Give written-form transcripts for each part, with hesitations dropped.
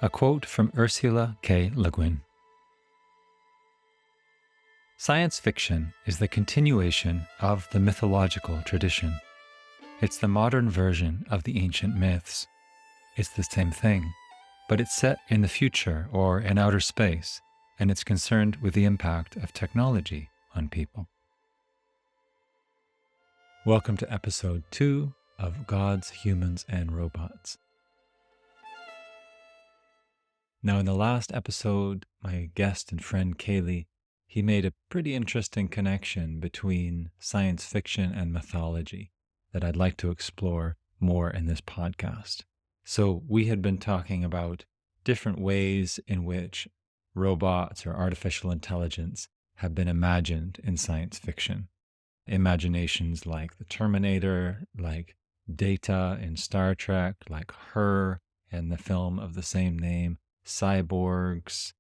A quote from Ursula K. Le Guin. Science fiction is the continuation of the mythological tradition. It's the modern version of the ancient myths. It's the same thing, but it's set in the future or in outer space, and it's concerned with the impact of technology on people. Welcome to episode 2 of Gods, Humans, and Robots. Now, in the last episode, my guest and friend Kaylee, he made a pretty interesting connection between science fiction and mythology that I'd like to explore more in this podcast. So we had been talking about different ways in which robots or artificial intelligence have been imagined in science fiction. Imaginations like the Terminator, like Data in Star Trek, like Her in the film of the same name, cyborgs,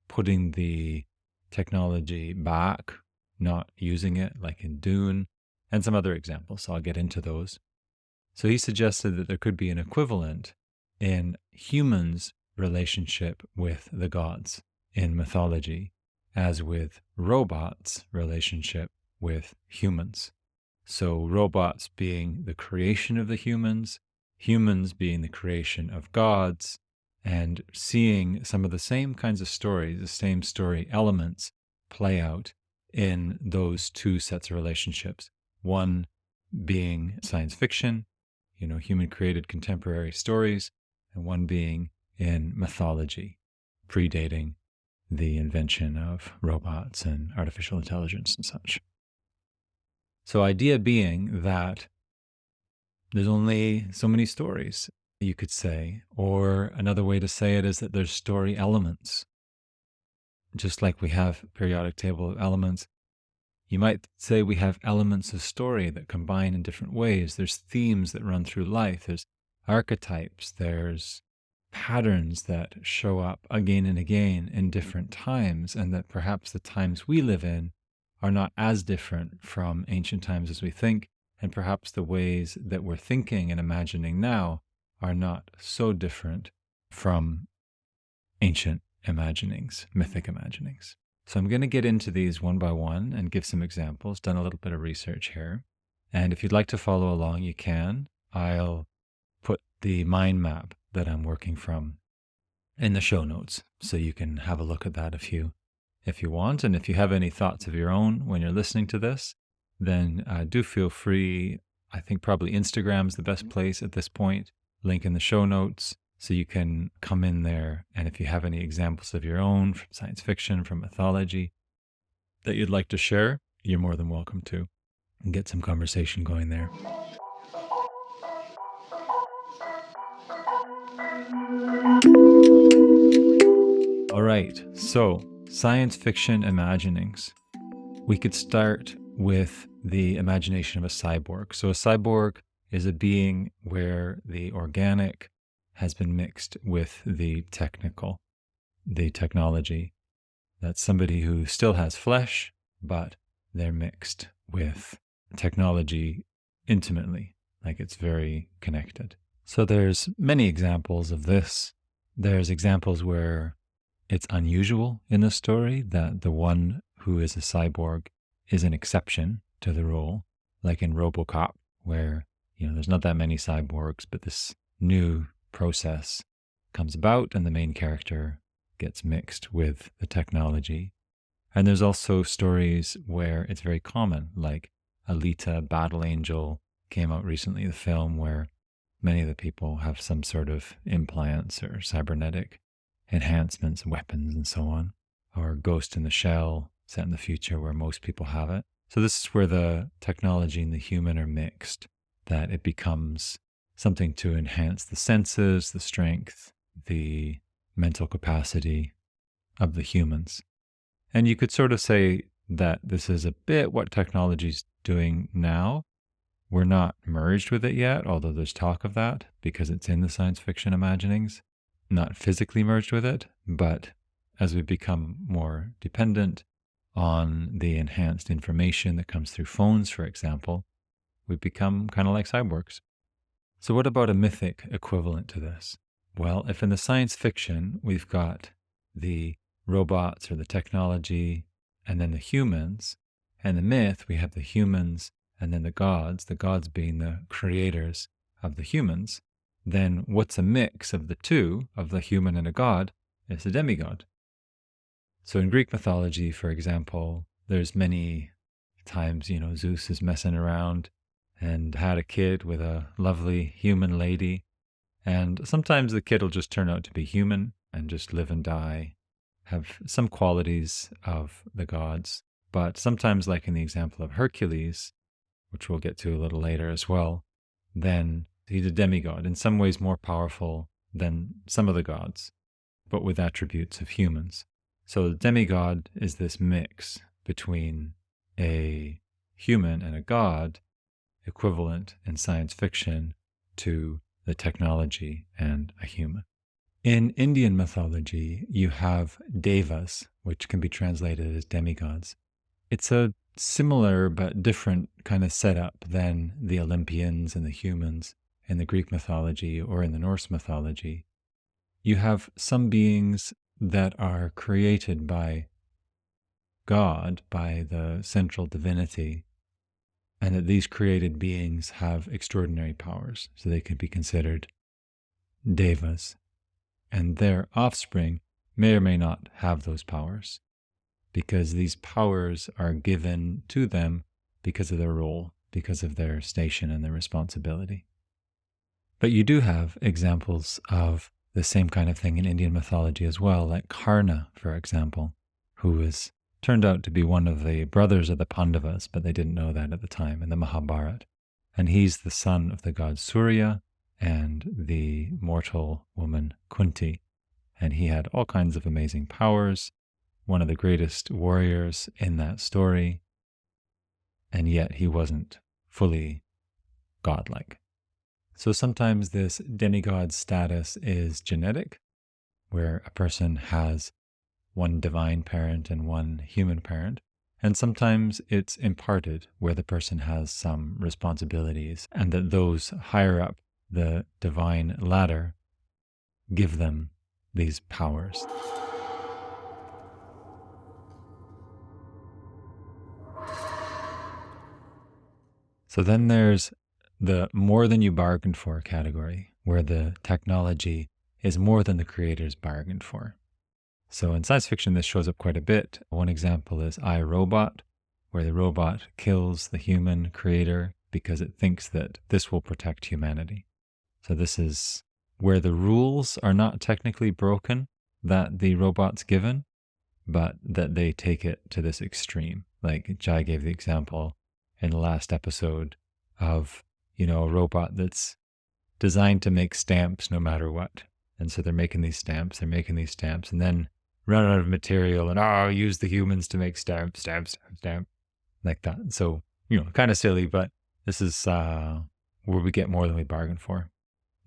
putting the technology back, not using it, like in Dune, and some other examples. So I'll get into those. So he suggested that there could be an equivalent in humans' relationship with the gods in mythology, as with robots' relationship with humans. So robots being the creation of the humans, humans being the creation of gods, and seeing some of the same kinds of stories, the same story elements play out in those two sets of relationships. One being science fiction, human-created contemporary stories, and one being in mythology, predating the invention of robots and artificial intelligence and such. So idea being that there's only so many stories, you could say, or another way to say it is that there's story elements. Just like we have periodic table of elements, you might say we have elements of story that combine in different ways. There's themes that run through life. There's archetypes. There's patterns that show up again and again in different times, and that perhaps the times we live in are not as different from ancient times as we think, and perhaps the ways that we're thinking and imagining now are not so different from ancient imaginings, mythic imaginings. So I'm going to get into these one by one and give some examples, done a little bit of research here. And if you'd like to follow along, you can. I'll put the mind map that I'm working from in the show notes, so you can have a look at that if you want. And if you have any thoughts of your own when you're listening to this, then do feel free. I think probably Instagram's the best place at this point. Link in the show notes, so you can come in there. And if you have any examples of your own from science fiction, from mythology that you'd like to share, you're more than welcome to, and get some conversation going there. All right, so science fiction imaginings. We could start with the imagination of a cyborg. So a cyborg is a being where the organic has been mixed with the technical, the technology. That's somebody who still has flesh, but they're mixed with technology intimately, like it's very connected. So there's many examples of this. There's examples where it's unusual in the story that the one who is a cyborg is an exception to the rule, like in RoboCop, where there's not that many cyborgs, but this new process comes about and the main character gets mixed with the technology. And there's also stories where it's very common, like Alita, Battle Angel came out recently, the film where many of the people have some sort of implants or cybernetic enhancements, weapons and so on, or Ghost in the Shell set in the future where most people have it. So this is where the technology and the human are mixed, that it becomes something to enhance the senses, the strength, the mental capacity of the humans. And you could sort of say that this is a bit what technology's doing now. We're not merged with it yet, although there's talk of that because it's in the science fiction imaginings. Not physically merged with it, but as we become more dependent on the enhanced information that comes through phones, for example, we become kind of like cyborgs. So what about a mythic equivalent to this? Well, if in the science fiction we've got the robots or the technology and then the humans, and the myth we have the humans and then the gods being the creators of the humans, then what's a mix of the two, of the human and a god, is a demigod. So in Greek mythology, for example, there's many times, Zeus is messing around and had a kid with a lovely human lady. And sometimes the kid will just turn out to be human and just live and die, have some qualities of the gods. But sometimes, like in the example of Hercules, which we'll get to a little later as well, then he's a demigod, in some ways more powerful than some of the gods, but with attributes of humans. So the demigod is this mix between a human and a god, equivalent in science fiction to the technology and a human. In Indian mythology, you have devas, which can be translated as demigods. It's a similar but different kind of setup than the Olympians and the humans in the Greek mythology or in the Norse mythology. You have some beings that are created by God, by the central divinity, and that these created beings have extraordinary powers, so they can be considered devas. And their offspring may or may not have those powers, because these powers are given to them because of their role, because of their station and their responsibility. But you do have examples of the same kind of thing in Indian mythology as well, like Karna, for example, who is turned out to be one of the brothers of the Pandavas, but they didn't know that at the time in the Mahabharata. And he's the son of the god Surya and the mortal woman Kunti. And he had all kinds of amazing powers, one of the greatest warriors in that story, and yet he wasn't fully godlike. So sometimes this demigod status is genetic, where a person has one divine parent and one human parent. And sometimes it's imparted, where the person has some responsibilities, and that those higher up the divine ladder give them these powers. So then there's the more than you bargained for category, where the technology is more than the creators bargained for. So in science fiction, this shows up quite a bit. One example is I, Robot, where the robot kills the human creator because it thinks that this will protect humanity. So this is where the rules are not technically broken that the robot's given, but that they take it to this extreme. Like Jai gave the example in the last episode of, a robot that's designed to make stamps no matter what. And so they're making these stamps, and then run out of material and, use the humans to make stamp, like that. So, kind of silly, but this is where we get more than we bargained for.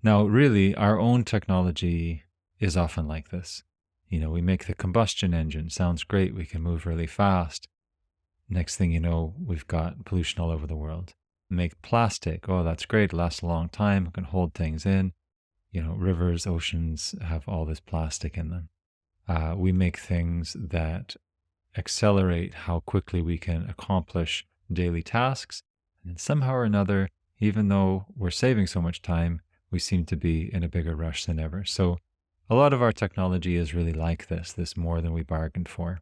Now, really, our own technology is often like this. We make the combustion engine, sounds great, we can move really fast. Next thing you know, we've got pollution all over the world. Make plastic, that's great, it lasts a long time, it can hold things in. Rivers, oceans have all this plastic in them. We make things that accelerate how quickly we can accomplish daily tasks. And somehow or another, even though we're saving so much time, we seem to be in a bigger rush than ever. So a lot of our technology is really like this more than we bargained for.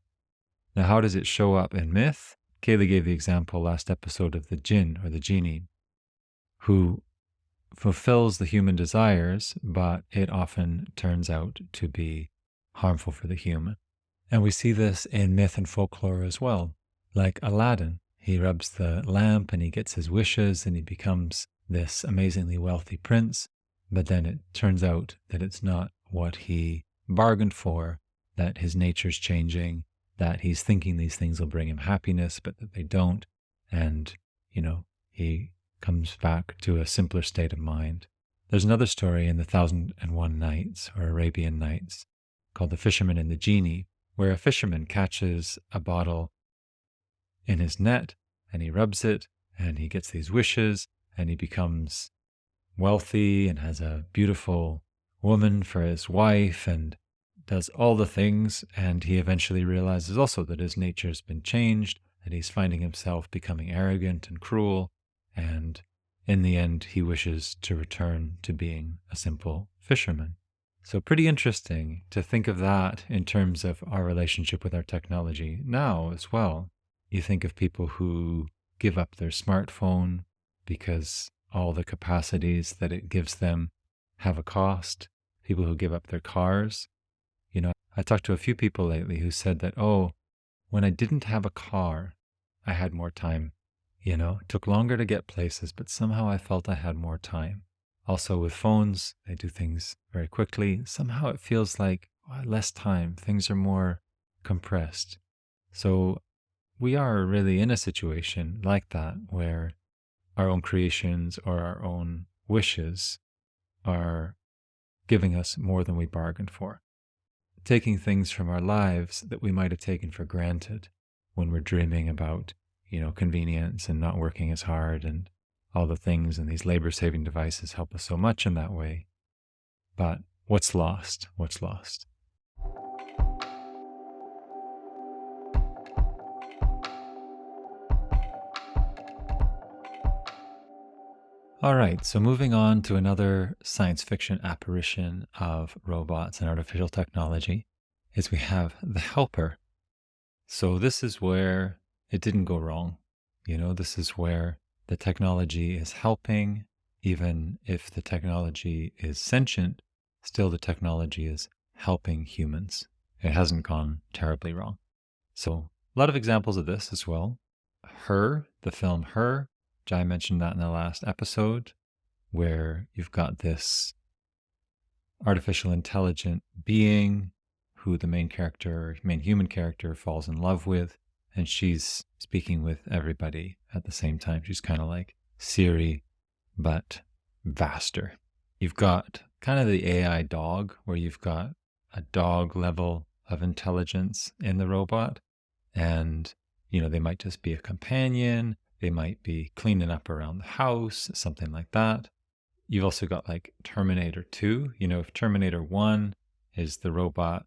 Now, how does it show up in myth? Kaylee gave the example last episode of the jinn or the genie, who fulfills the human desires, but it often turns out to be harmful for the human. And we see this in myth and folklore as well. Like Aladdin, he rubs the lamp and he gets his wishes and he becomes this amazingly wealthy prince. But then it turns out that it's not what he bargained for, that his nature's changing, that he's thinking these things will bring him happiness, but that they don't. And, he comes back to a simpler state of mind. There's another story in the 1001 Nights or Arabian Nights called The Fisherman and the Genie, where a fisherman catches a bottle in his net and he rubs it and he gets these wishes and he becomes wealthy and has a beautiful woman for his wife and does all the things. And he eventually realizes also that his nature's been changed, that he's finding himself becoming arrogant and cruel. And in the end, he wishes to return to being a simple fisherman. So, pretty interesting to think of that in terms of our relationship with our technology now as well. You think of people who give up their smartphone because all the capacities that it gives them have a cost. People who give up their cars. I talked to a few people lately who said that, oh, when I didn't have a car, I had more time. It took longer to get places, but somehow I felt I had more time. Also with phones, they do things very quickly. Somehow it feels like less time. Things are more compressed. So we are really in a situation like that where our own creations or our own wishes are giving us more than we bargained for. Taking things from our lives that we might have taken for granted when we're dreaming about, convenience and not working as hard and all the things, and these labor-saving devices help us so much in that way. But what's lost? What's lost? All right, so moving on to another science fiction apparition of robots and artificial technology is we have the helper. So this is where it didn't go wrong. This is where the technology is helping, even if the technology is sentient, still the technology is helping humans. It hasn't gone terribly wrong. So a lot of examples of this as well. Her, the film Her, Jai mentioned that in the last episode, where you've got this artificial intelligent being who the main human character falls in love with, and she's speaking with everybody at the same time. She's kind of like Siri, but vaster. You've got kind of the AI dog, where you've got a dog level of intelligence in the robot, and they might just be a companion. They might be cleaning up around the house, something like that. You've also got like Terminator 2. If Terminator 1 is the robot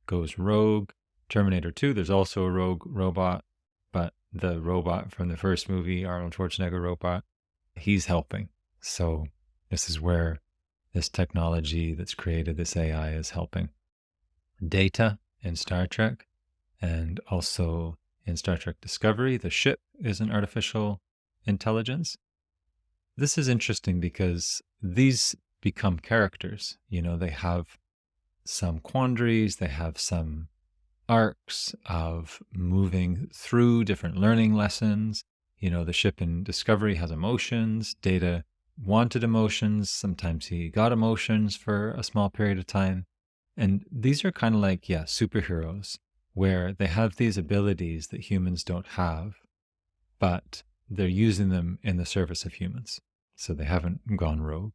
goes rogue, Terminator 2, there's also a rogue robot, but the robot from the first movie, Arnold Schwarzenegger robot, he's helping. So this is where this technology that's created, this AI, is helping. Data in Star Trek, and also in Star Trek Discovery, the ship is an artificial intelligence. This is interesting because these become characters. They have some quandaries, they have some arcs of moving through different learning lessons. The ship in Discovery has emotions. Data wanted emotions. Sometimes he got emotions for a small period of time. And these are kind of like, superheroes, where they have these abilities that humans don't have, but they're using them in the service of humans. So they haven't gone rogue.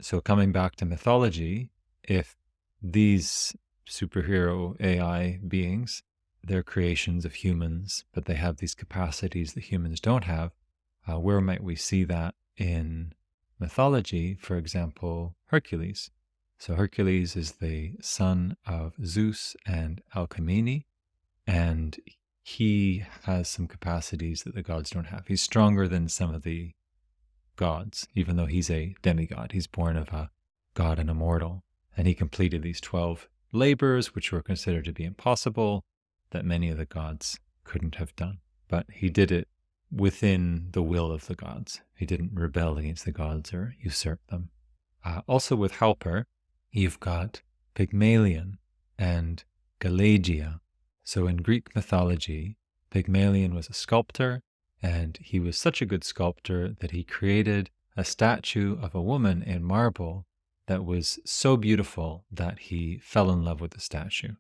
So coming back to mythology, if these superhero AI beings, they're creations of humans, but they have these capacities that humans don't have, where might we see that in mythology? For example, Hercules. So Hercules is the son of Zeus and Alcmene, and he has some capacities that the gods don't have. He's stronger than some of the gods, even though he's a demigod. He's born of a god and immortal, and he completed these 12 labors, which were considered to be impossible, that many of the gods couldn't have done. But he did it within the will of the gods. He didn't rebel against the gods or usurp them. Also with Helper, you've got Pygmalion and Galagia. So in Greek mythology, Pygmalion was a sculptor, and he was such a good sculptor that he created a statue of a woman in marble that was so beautiful that he fell in love with the statue.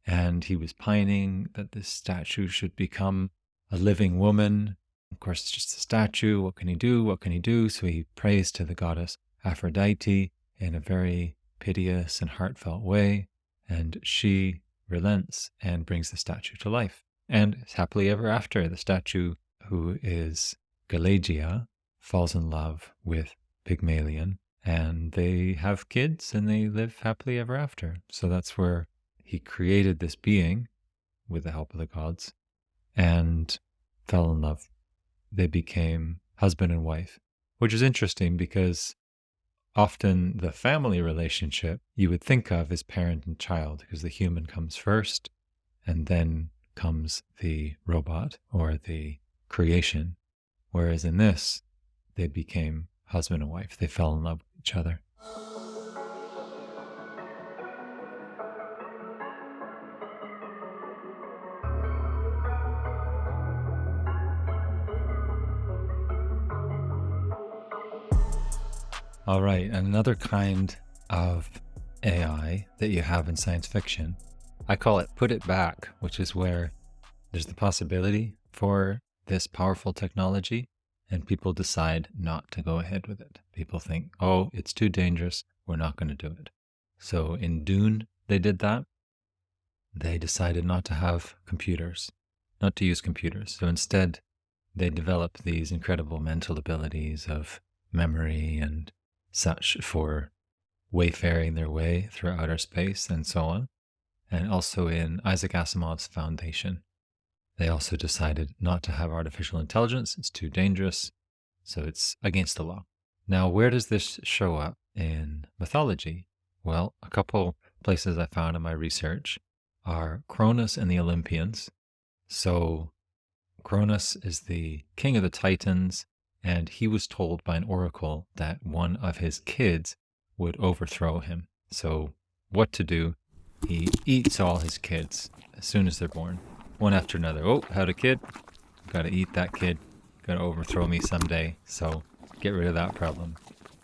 And he was pining that this statue should become a living woman. Of course, it's just a statue. What can he do? What can he do? So he prays to the goddess Aphrodite in a very piteous and heartfelt way, and she relents and brings the statue to life. And happily ever after, the statue, who is Galagia, falls in love with Pygmalion, and they have kids and they live happily ever after. So that's where he created this being with the help of the gods and fell in love. They became husband and wife, which is interesting because often the family relationship you would think of as parent and child because the human comes first and then comes the robot or the creation. Whereas in this, they became husband and wife. They fell in love with each other. All right. And another kind of AI that you have in science fiction, I call it put it back, which is where there's the possibility for this powerful technology and people decide not to go ahead with it. People think, oh, it's too dangerous. We're not going to do it. So in Dune, they did that. They decided not to have computers, not to use computers. So instead, they developed these incredible mental abilities of memory and such for wayfaring their way through outer space and so on. And also in Isaac Asimov's Foundation, they also decided not to have artificial intelligence. It's too dangerous. So it's against the law. Now, where does this show up in mythology? Well, a couple places I found in my research are Cronus and the Olympians. So Cronus is the king of the Titans, and he was told by an oracle that one of his kids would overthrow him. So what to do? He eats all his kids as soon as they're born, one after another. Oh, had a kid? Got to eat that kid. Going to overthrow me someday. So get rid of that problem.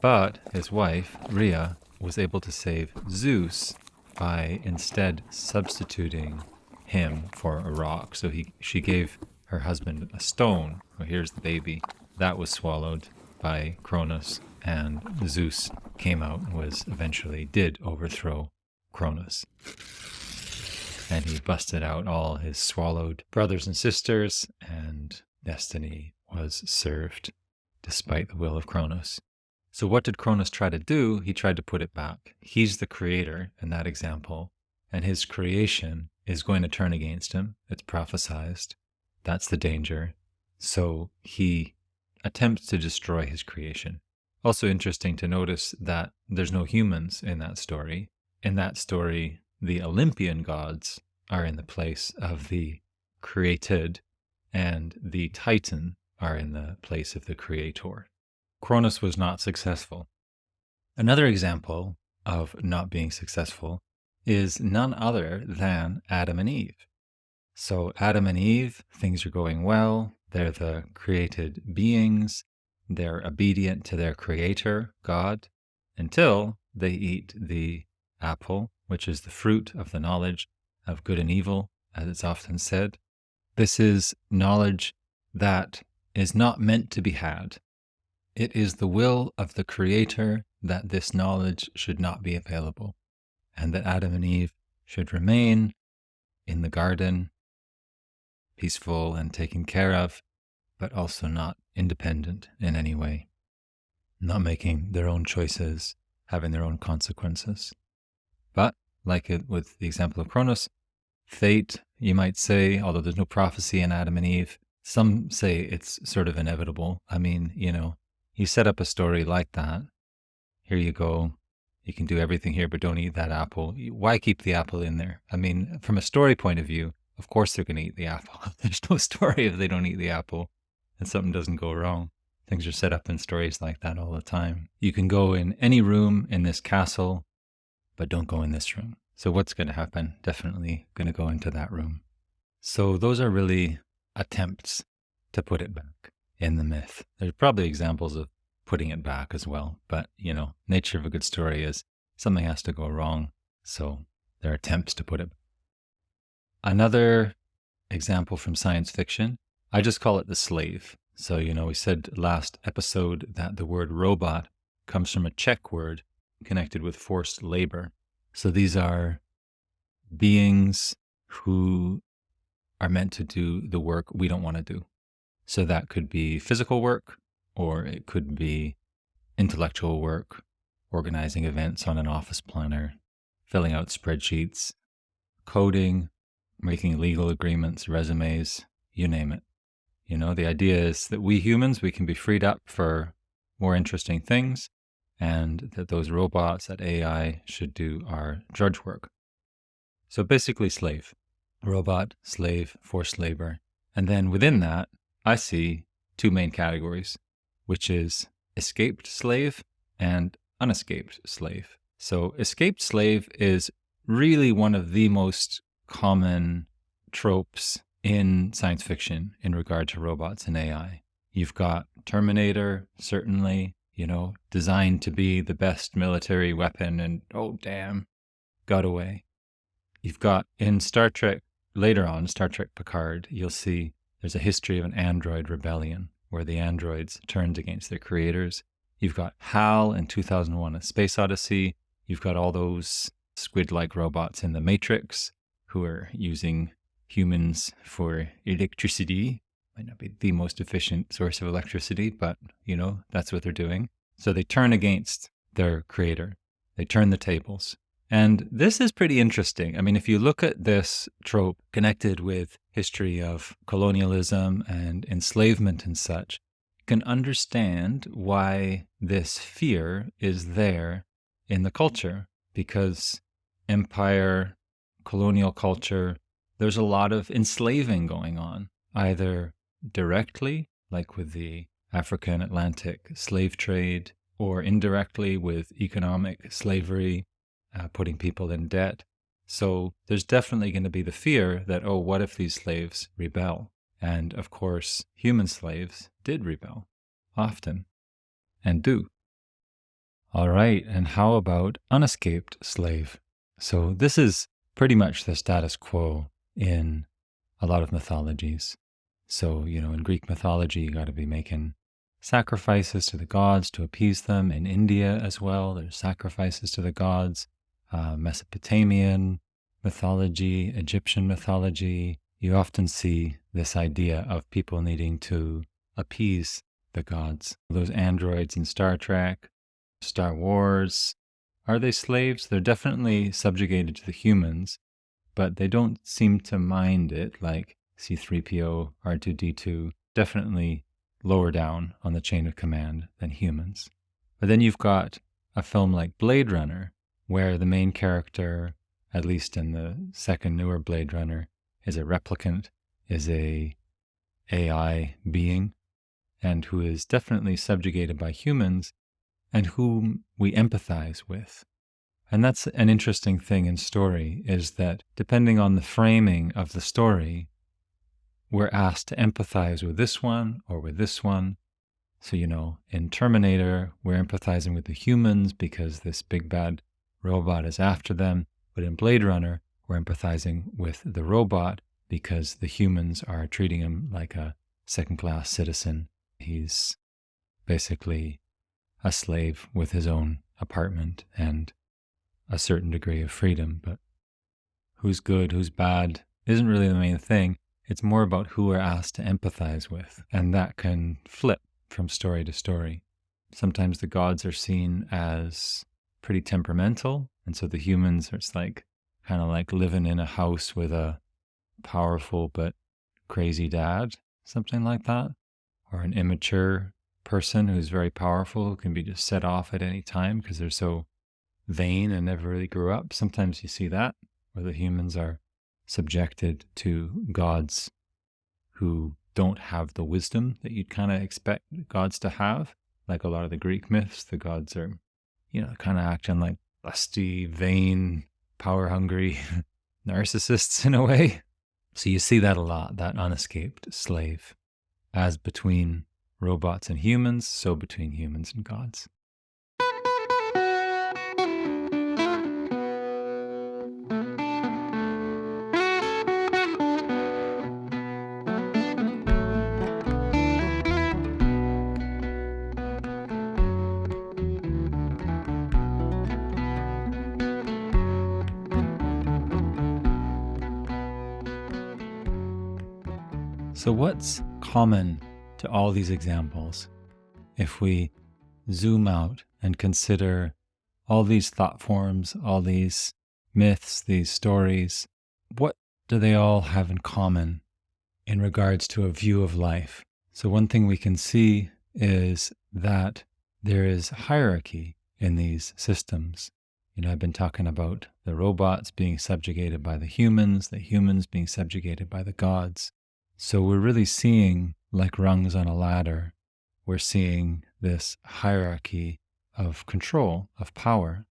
But his wife, Rhea, was able to save Zeus by instead substituting him for a rock. So she gave her husband a stone. Well, here's the baby. That was swallowed by Cronus, and Zeus came out and eventually did overthrow Cronus. And he busted out all his swallowed brothers and sisters, and destiny was served despite the will of Cronus. So what did Cronus try to do? He tried to put it back. He's the creator in that example, and his creation is going to turn against him. It's prophesized. That's the danger. So he attempts to destroy his creation. Also interesting to notice that there's no humans in that story. In that story, the Olympian gods are in the place of the created, and the Titan are in the place of the creator. Cronus was not successful. Another example of not being successful is none other than Adam and Eve. So Adam and Eve, things are going well. They're the created beings. They're obedient to their creator, God, until they eat the apple, which is the fruit of the knowledge of good and evil, as it's often said. This is knowledge that is not meant to be had. It is the will of the Creator that this knowledge should not be available, and that Adam and Eve should remain in the garden, peaceful and taken care of, but also not independent in any way, not making their own choices, having their own consequences. But, like it with the example of Cronus, fate, you might say, although there's no prophecy in Adam and Eve, some say it's sort of inevitable. I mean, you set up a story like that. Here you go. You can do everything here, but don't eat that apple. Why keep the apple in there? I mean, from a story point of view, of course they're going to eat the apple. There's no story if they don't eat the apple and something doesn't go wrong. Things are set up in stories like that all the time. You can go in any room in this castle, but don't go in this room. So what's going to happen? Definitely going to go into that room. So those are really attempts to put it back in the myth. There's probably examples of putting it back as well. But, nature of a good story is something has to go wrong. So there are attempts to put it back. Another example from science fiction, I just call it the slave. So, we said last episode that the word robot comes from a Czech word connected with forced labor. So these are beings who are meant to do the work we don't want to do. So that could be physical work, or it could be intellectual work, organizing events on an office planner, filling out spreadsheets, coding, making legal agreements, resumes, you name it. The idea is that we humans, we can be freed up for more interesting things, and that those robots, that AI, should do our drudge work. So basically slave. Robot, slave, forced labor. And then within that, I see two main categories, which is escaped slave and unescaped slave. So escaped slave is really one of the most common tropes in science fiction in regard to robots and AI. You've got Terminator, certainly, designed to be the best military weapon, and oh damn, got away. You've got in Star Trek, later on, Star Trek Picard, you'll see there's a history of an android rebellion where the androids turned against their creators. You've got HAL in 2001, A Space Odyssey. You've got all those squid-like robots in The Matrix who are using humans for electricity. Might not be the most efficient source of electricity, but, that's what they're doing. So they turn against their creator. They turn the tables. And this is pretty interesting. I mean, if you look at this trope connected with history of colonialism and enslavement and such, you can understand why this fear is there in the culture, because empire, colonial culture, there's a lot of enslaving going on, either directly, like with the African Atlantic slave trade, or indirectly with economic slavery, putting people in debt. So there's definitely going to be the fear that, oh, what if these slaves rebel? And of course, human slaves did rebel, often, and do. All right, and how about unescaped slave? So this is pretty much the status quo in a lot of mythologies. So, in Greek mythology, you got to be making sacrifices to the gods to appease them. In India as well, there's sacrifices to the gods. Mesopotamian mythology, Egyptian mythology, you often see this idea of people needing to appease the gods. Those androids in Star Trek, Star Wars, are they slaves? They're definitely subjugated to the humans, but they don't seem to mind it, like C-3PO, R2-D2, definitely lower down on the chain of command than humans. But then you've got a film like Blade Runner, where the main character, at least in the second newer Blade Runner, is a replicant, is a AI being, and who is definitely subjugated by humans, and whom we empathize with. And that's an interesting thing in story, is that depending on the framing of the story, we're asked to empathize with this one or with this one. So, in Terminator, we're empathizing with the humans because this big bad robot is after them. But in Blade Runner, we're empathizing with the robot because the humans are treating him like a second-class citizen. He's basically a slave with his own apartment and a certain degree of freedom. But who's good, who's bad, isn't really the main thing. It's more about who we're asked to empathize with. And that can flip from story to story. Sometimes the gods are seen as pretty temperamental, and so the humans are kind of like living in a house with a powerful but crazy dad, something like that, or an immature person who's very powerful who can be just set off at any time because they're so vain and never really grew up. Sometimes you see that, where the humans are subjected to gods who don't have the wisdom that you'd kind of expect gods to have. Like a lot of the Greek myths, the gods are kind of acting like lusty, vain, power-hungry narcissists in a way. So you see that a lot, that unescaped slave. As between robots and humans, so between humans and gods. So what's common to all these examples if we zoom out and consider all these thought forms, all these myths, these stories, what do they all have in common in regards to a view of life? So one thing we can see is that there is hierarchy in these systems. I've been talking about the robots being subjugated by the humans being subjugated by the gods. So we're really seeing, like rungs on a ladder, we're seeing this hierarchy of control, of power.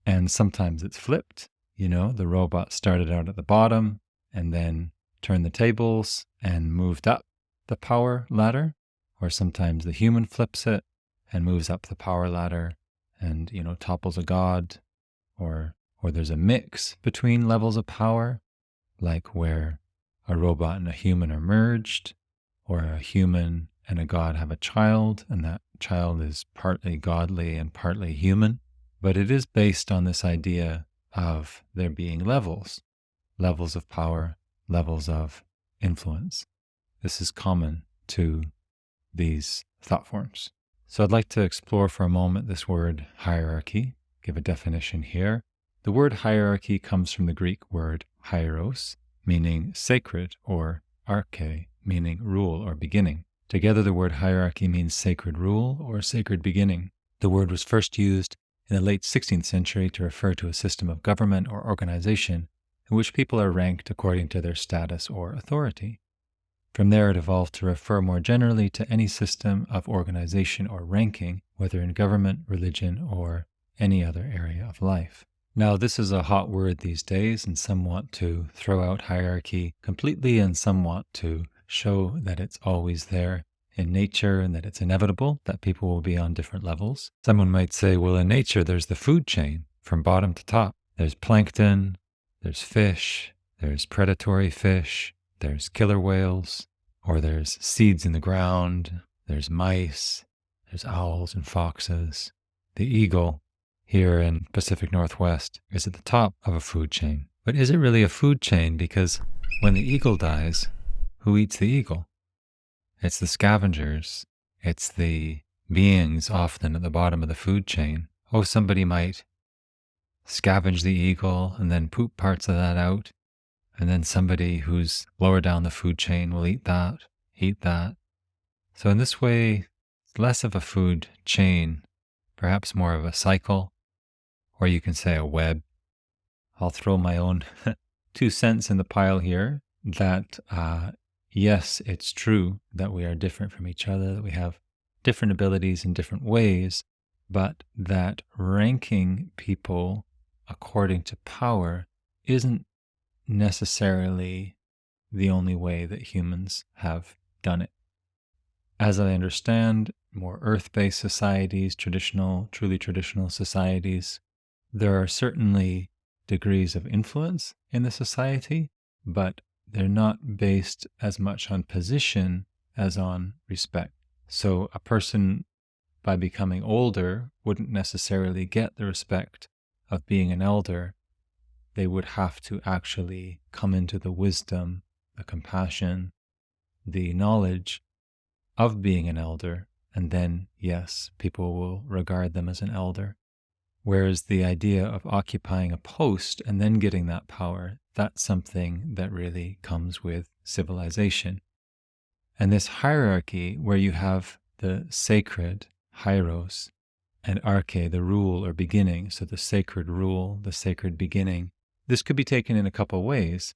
And sometimes it's flipped. The robot started out at the bottom and then turned the tables and moved up the power ladder. Or sometimes the human flips it and moves up the power ladder and, topples a god. Or there's a mix between levels of power, like where a robot and a human are merged, or a human and a god have a child, and that child is partly godly and partly human. But it is based on this idea of there being levels of power, levels of influence. This is common to these thought forms. So I'd like to explore for a moment this word hierarchy, give a definition here. The word hierarchy comes from the Greek word hieros, meaning sacred, or arche, meaning rule or beginning. Together, the word hierarchy means sacred rule or sacred beginning. The word was first used in the late 16th century to refer to a system of government or organization in which people are ranked according to their status or authority. From there, it evolved to refer more generally to any system of organization or ranking, whether in government, religion, or any other area of life. Now, this is a hot word these days, and some want to throw out hierarchy completely, and some want to show that it's always there in nature and that it's inevitable, that people will be on different levels. Someone might say, well, in nature, there's the food chain from bottom to top. There's plankton, there's fish, there's predatory fish, there's killer whales, or there's seeds in the ground, there's mice, there's owls and foxes. The eagle here in Pacific Northwest is at the top of a food chain. But is it really a food chain? Because when the eagle dies, who eats the eagle? It's the scavengers. It's the beings often at the bottom of the food chain. Oh, somebody might scavenge the eagle and then poop parts of that out. And then somebody who's lower down the food chain will eat that. So in this way, it's less of a food chain, perhaps more of a cycle, or you can say a web. I'll throw my own 2 cents in the pile here that, yes, it's true that we are different from each other, that we have different abilities in different ways, but that ranking people according to power isn't necessarily the only way that humans have done it. As I understand, more earth-based societies, truly traditional societies, there are certainly degrees of influence in the society, but they're not based as much on position as on respect. So a person, by becoming older, wouldn't necessarily get the respect of being an elder. They would have to actually come into the wisdom, the compassion, the knowledge of being an elder, and then, yes, people will regard them as an elder. Whereas the idea of occupying a post and then getting that power, that's something that really comes with civilization. And this hierarchy where you have the sacred, hieros, and arche, the rule or beginning, so the sacred rule, the sacred beginning, this could be taken in a couple ways.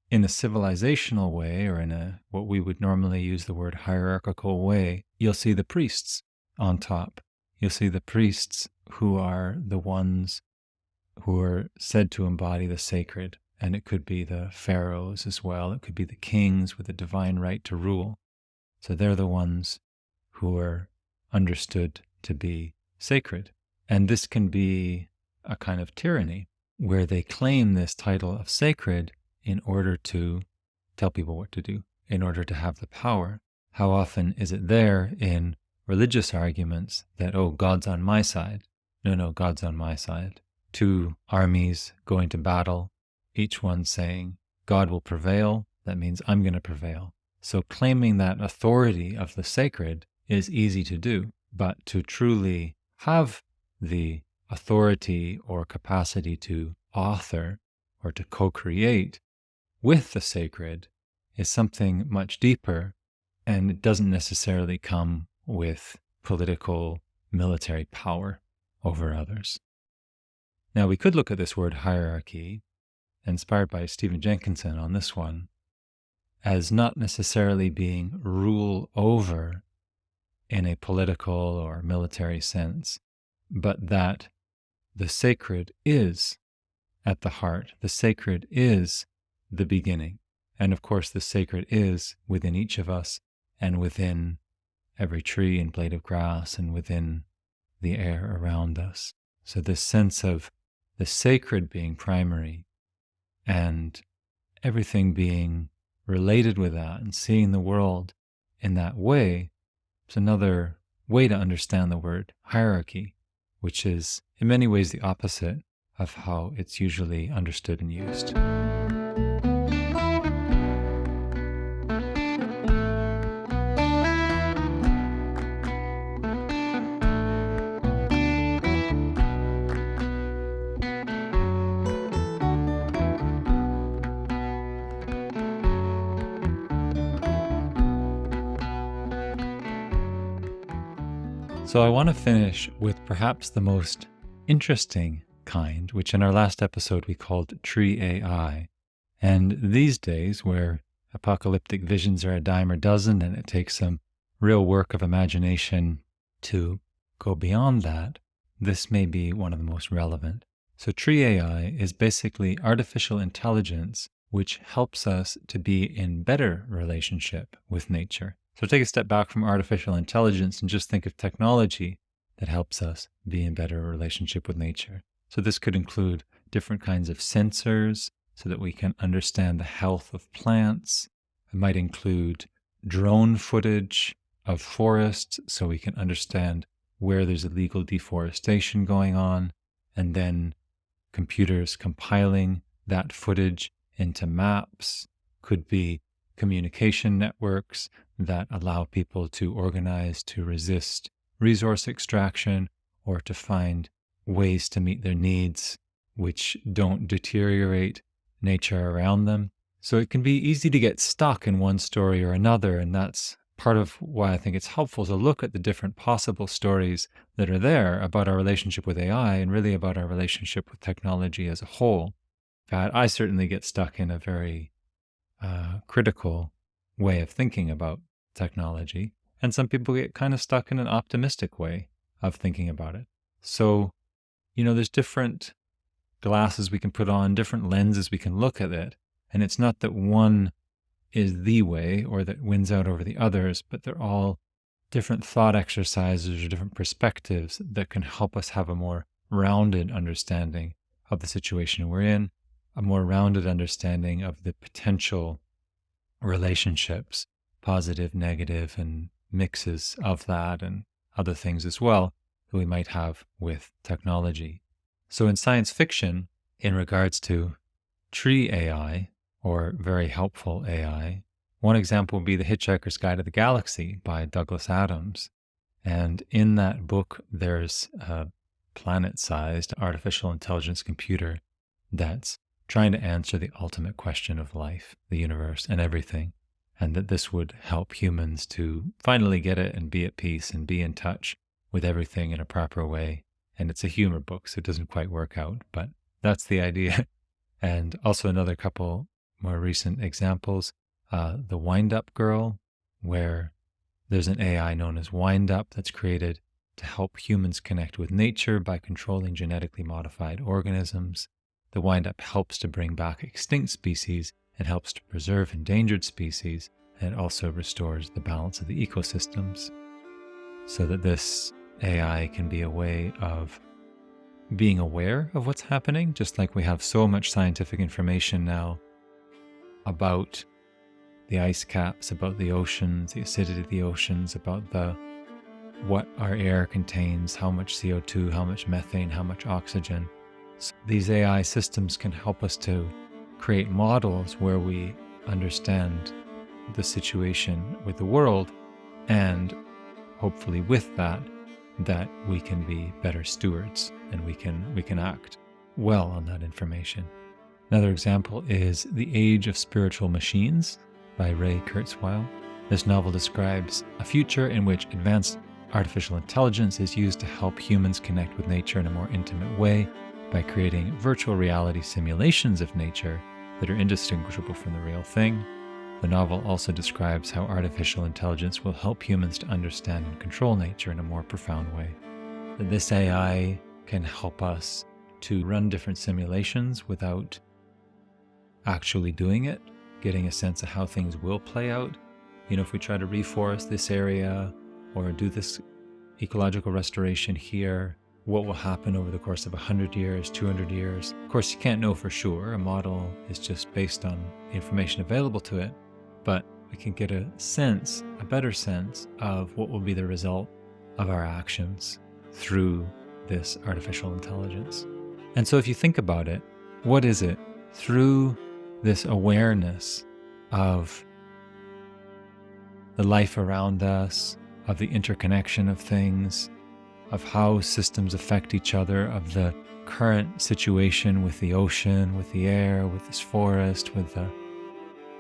In a civilizational way, or in a what we would normally use the word hierarchical way, you'll see the priests on top. You'll see the priests who are the ones who are said to embody the sacred. And it could be the pharaohs as well. It could be the kings with the divine right to rule. So they're the ones who are understood to be sacred. And this can be a kind of tyranny where they claim this title of sacred in order to tell people what to do, in order to have the power. How often is it there in religious arguments that, oh, God's on my side? No, God's on my side. 2 armies going to battle, each one saying, God will prevail, that means I'm going to prevail. So claiming that authority of the sacred is easy to do, but to truly have the authority or capacity to author or to co-create with the sacred is something much deeper, and it doesn't necessarily come with political, military power over others. Now, we could look at this word hierarchy, inspired by Stephen Jenkinson on this one, as not necessarily being rule over in a political or military sense, but that the sacred is at the heart. The sacred is the beginning. And of course, the sacred is within each of us and within every tree and blade of grass and within the air around us. So this sense of the sacred being primary and everything being related with that and seeing the world in that way is another way to understand the word hierarchy, which is in many ways the opposite of how it's usually understood and used. So I want to finish with perhaps the most interesting kind, which in our last episode we called tree AI. And these days, where apocalyptic visions are a dime a dozen and it takes some real work of imagination to go beyond that, this may be one of the most relevant. So tree AI is basically artificial intelligence which helps us to be in better relationship with nature. So take a step back from artificial intelligence and just think of technology that helps us be in better relationship with nature. So this could include different kinds of sensors so that we can understand the health of plants. It might include drone footage of forests so we can understand where there's illegal deforestation going on, and then computers compiling that footage into maps. Could be communication networks that allow people to organize to resist resource extraction or to find ways to meet their needs which don't deteriorate nature around them. So it can be easy to get stuck in one story or another, and that's part of why I think it's helpful to look at the different possible stories that are there about our relationship with AI and really about our relationship with technology as a whole. In fact, I certainly get stuck in a very critical way of thinking about technology, and some people get kind of stuck in an optimistic way of thinking about it. So, there's different glasses we can put on, different lenses we can look at it, and it's not that one is the way or that wins out over the others, but they're all different thought exercises or different perspectives that can help us have a more rounded understanding of the situation we're in, a more rounded understanding of the potential relationships, positive, negative, and mixes of that and other things as well that we might have with technology. So in science fiction, in regards to tree AI or very helpful AI, one example would be The Hitchhiker's Guide to the Galaxy by Douglas Adams. And in that book, there's a planet-sized artificial intelligence computer that's trying to answer the ultimate question of life, the universe, and everything, and that this would help humans to finally get it and be at peace and be in touch with everything in a proper way. And it's a humor book, so it doesn't quite work out, but that's the idea. And also another couple more recent examples, The Wind-Up Girl, where there's an AI known as Wind-Up that's created to help humans connect with nature by controlling genetically modified organisms. The Wind-Up helps to bring back extinct species, it helps to preserve endangered species, and it also restores the balance of the ecosystems. So that this AI can be a way of being aware of what's happening, just like we have so much scientific information now about the ice caps, about the oceans, the acidity of the oceans, about what our air contains, how much CO2, how much methane, how much oxygen. So these AI systems can help us to create models where we understand the situation with the world, and hopefully with that, that we can be better stewards and we can act well on that information. Another example is The Age of Spiritual Machines by Ray Kurzweil. This novel describes a future in which advanced artificial intelligence is used to help humans connect with nature in a more intimate way by creating virtual reality simulations of nature that are indistinguishable from the real thing. The novel also describes how artificial intelligence will help humans to understand and control nature in a more profound way. That this AI can help us to run different simulations without actually doing it, getting a sense of how things will play out. If we try to reforest this area or do this ecological restoration here, what will happen over the course of 100 years, 200 years? Of course, you can't know for sure. A model is just based on the information available to it, but we can get a better sense of what will be the result of our actions through this artificial intelligence. And so if you think about it, what is it? Through this awareness of the life around us, of the interconnection of things, of how systems affect each other, of the current situation with the ocean, with the air, with this forest, with the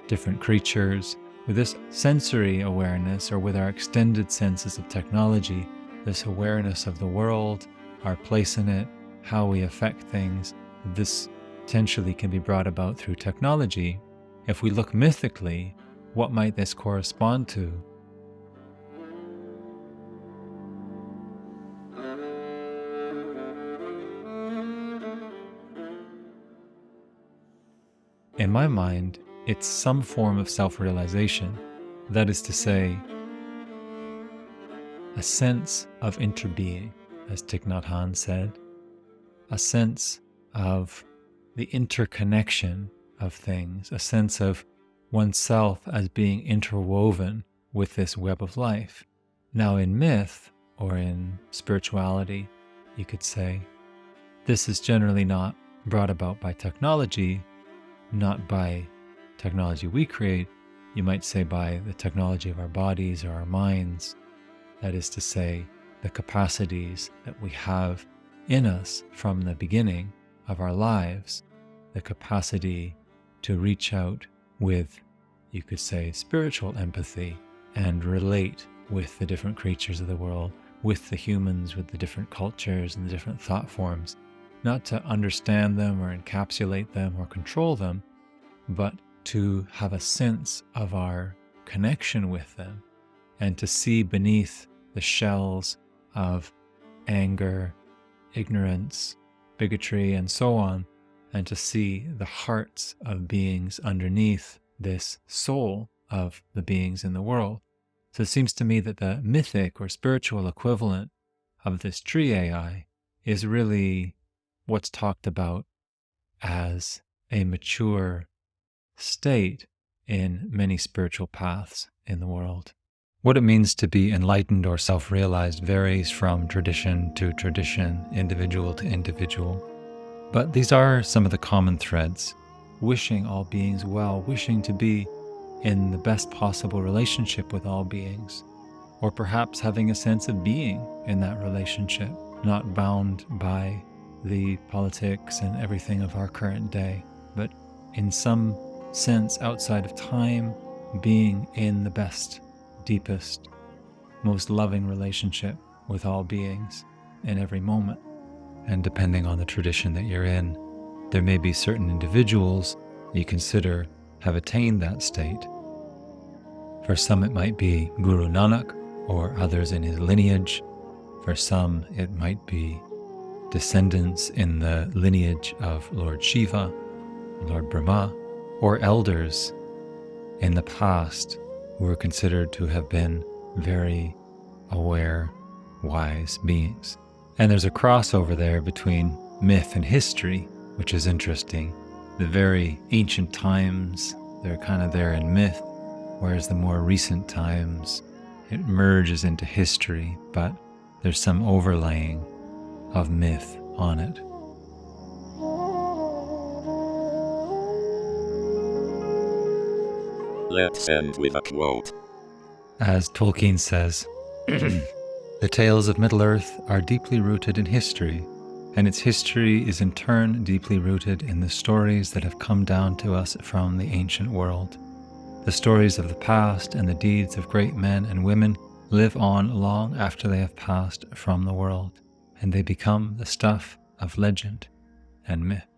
different creatures, with this sensory awareness, or with our extended senses of technology, this awareness of the world, our place in it, how we affect things, this potentially can be brought about through technology. If we look mythically, what might this correspond to? In my mind, it's some form of self-realization. That is to say, a sense of interbeing, as Thich Nhat Hanh said, a sense of the interconnection of things, a sense of oneself as being interwoven with this web of life. Now in myth, or in spirituality, you could say, this is generally not brought about by technology, not by technology we create, you might say by the technology of our bodies or our minds. That is to say, the capacities that we have in us from the beginning of our lives, the capacity to reach out with, you could say, spiritual empathy and relate with the different creatures of the world, with the humans, with the different cultures and the different thought forms, not to understand them or encapsulate them or control them, but to have a sense of our connection with them and to see beneath the shells of anger, ignorance, bigotry, and so on, and to see the hearts of beings underneath this soul of the beings in the world. So it seems to me that the mythic or spiritual equivalent of this tree AI is really what's talked about as a mature state in many spiritual paths in the world. What it means to be enlightened or self-realized varies from tradition to tradition, individual to individual. But these are some of the common threads. Wishing all beings well, wishing to be in the best possible relationship with all beings, or perhaps having a sense of being in that relationship, not bound by the politics and everything of our current day, but in some sense outside of time, being in the best, deepest, most loving relationship with all beings in every moment. And depending on the tradition that you're in, there may be certain individuals you consider have attained that state. For some it might be Guru Nanak or others in his lineage. For some it might be descendants in the lineage of Lord Shiva, Lord Brahma, or elders in the past who were considered to have been very aware, wise beings. And there's a crossover there between myth and history, which is interesting. The very ancient times, they're kind of there in myth, whereas the more recent times, it merges into history, but there's some overlaying of myth on it. Let's end with a quote. As Tolkien says, The tales of Middle-earth are deeply rooted in history, and its history is in turn deeply rooted in the stories that have come down to us from the ancient world. The stories of the past and the deeds of great men and women live on long after they have passed from the world, and they become the stuff of legend and myth.